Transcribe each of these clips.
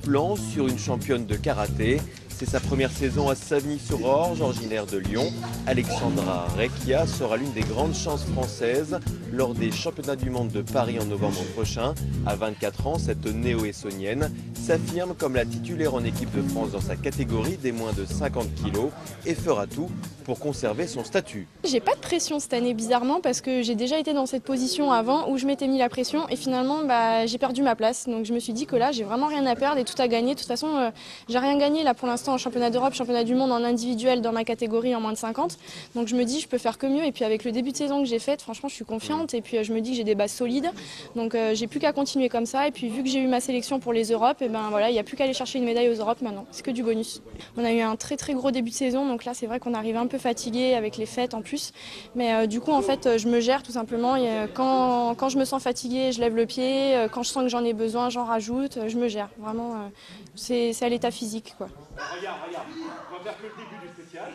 plan sur une championne de karaté. C'est sa première saison à Savigny-sur-Orge, originaire de Lyon. Alexandra Recchia sera l'une des grandes chances françaises lors des championnats du monde de Paris en novembre prochain. À 24 ans, cette néo-essonnienne s'affirme comme la titulaire en équipe de France dans sa catégorie des moins de 50 kg et fera tout pour conserver son statut. J'ai pas de pression cette année bizarrement parce que j'ai déjà été dans cette position avant où je m'étais mis la pression et finalement j'ai perdu ma place. Donc je me suis dit que là j'ai vraiment rien à perdre et tout à gagner. De toute façon j'ai rien gagné là pour l'instant en championnat d'Europe, championnat du monde en individuel dans ma catégorie en moins de 50. Donc je me dis je peux faire que mieux et puis avec le début de saison que j'ai fait, franchement je suis confiante et puis je me dis que j'ai des bases solides. Donc j'ai plus qu'à continuer comme ça et puis vu que j'ai eu ma sélection pour les Europes, et voilà, il n'y a plus qu'à aller chercher une médaille aux Europes maintenant. C'est que du bonus. On a eu un très gros début de saison donc là c'est vrai qu'on arrive un peu fatigué avec les fêtes en plus. Mais du coup, en fait, je me gère tout simplement. Quand je me sens fatiguée, je lève le pied. Quand je sens que j'en ai besoin, j'en rajoute. Je me gère. Vraiment, c'est à l'état physique, quoi. Regarde, on va faire que le début du spécial.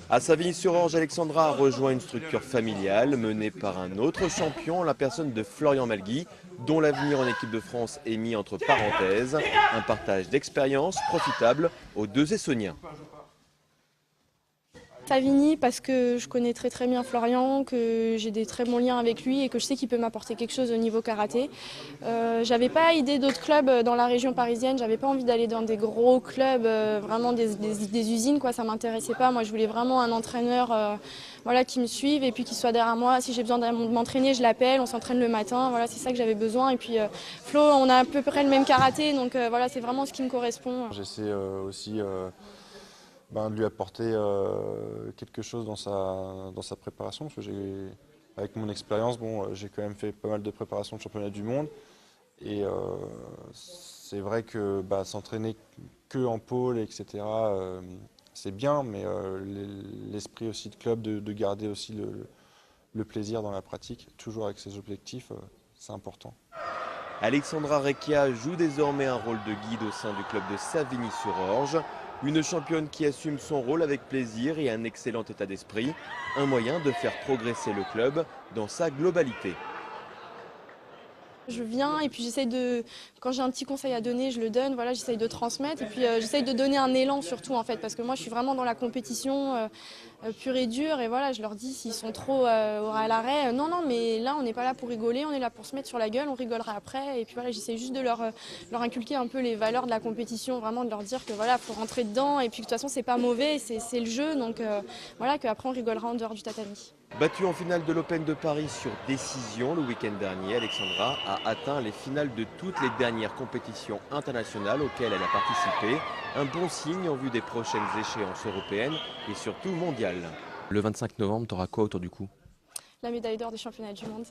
À Savigny-sur-Orge, Alexandra a rejoint une structure familiale menée par un autre champion, la personne de Florian Malgui, dont l'avenir en équipe de France est mis entre parenthèses. Un partage d'expérience profitable aux deux Essoniens. Savigny parce que je connais très bien Florian, que j'ai des très bons liens avec lui et que je sais qu'il peut m'apporter quelque chose au niveau karaté. J'avais pas idée d'autres clubs dans la région parisienne, j'avais pas envie d'aller dans des gros clubs, vraiment des usines, quoi, ça m'intéressait pas. Moi je voulais vraiment un entraîneur voilà, qui me suive et puis qui soit derrière moi. Si j'ai besoin de m'entraîner, je l'appelle, on s'entraîne le matin, voilà, c'est ça que j'avais besoin. Et puis Flo, on a à peu près le même karaté, donc voilà, c'est vraiment ce qui me correspond. J'essaie aussi de lui apporter quelque chose dans sa préparation, parce que avec mon expérience, j'ai quand même fait pas mal de préparations de championnat du monde. Et c'est vrai que s'entraîner que en pôle, etc., c'est bien, mais l'esprit aussi de club, de garder aussi le plaisir dans la pratique, toujours avec ses objectifs, c'est important. Alexandra Recchia joue désormais un rôle de guide au sein du club de Savigny-sur-Orge. Une championne qui assume son rôle avec plaisir et un excellent état d'esprit. Un moyen de faire progresser le club dans sa globalité. Je viens et puis quand j'ai un petit conseil à donner, je le donne, voilà, j'essaye de transmettre et puis j'essaye de donner un élan surtout en fait, parce que moi je suis vraiment dans la compétition pure et dure et voilà, je leur dis s'ils sont trop à l'arrêt, non mais là on n'est pas là pour rigoler, on est là pour se mettre sur la gueule, on rigolera après et puis voilà, j'essaie juste de leur inculquer un peu les valeurs de la compétition, vraiment de leur dire que voilà, faut rentrer dedans et puis que de toute façon c'est pas mauvais, c'est le jeu, donc voilà, qu'après on rigolera en dehors du tatami. Battue en finale de l'Open de Paris sur décision le week-end dernier, Alexandra a atteint les finales de toutes les dernières compétitions internationales auxquelles elle a participé. Un bon signe en vue des prochaines échéances européennes et surtout mondiales. Le 25 novembre, tu auras quoi autour du cou? La médaille d'or des championnats du monde.